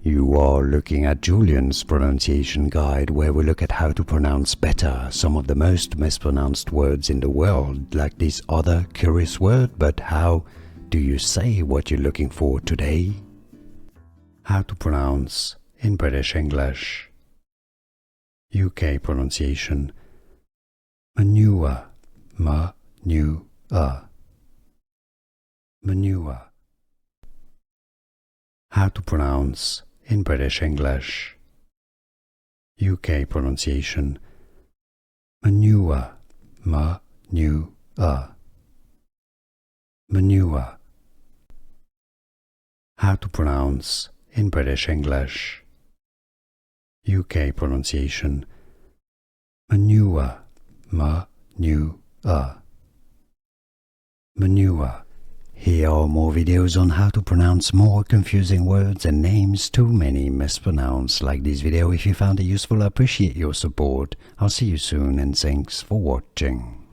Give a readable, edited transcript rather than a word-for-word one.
You are looking at Julian's pronunciation guide, where we look at how to pronounce better some of the most mispronounced words in the world, like this other curious word. But how do you say what you're looking for today? How to pronounce in British English. UK pronunciation: manure, manure, manure. How to pronounce in British English. UK pronunciation: manure, manure, manure. How to pronounce in British English. UK pronunciation: manure, manure, manure. Here are more videos on how to pronounce more confusing words and names too many mispronounced. Like this video if you found it useful. I appreciate your support. I'll see you soon and thanks for watching.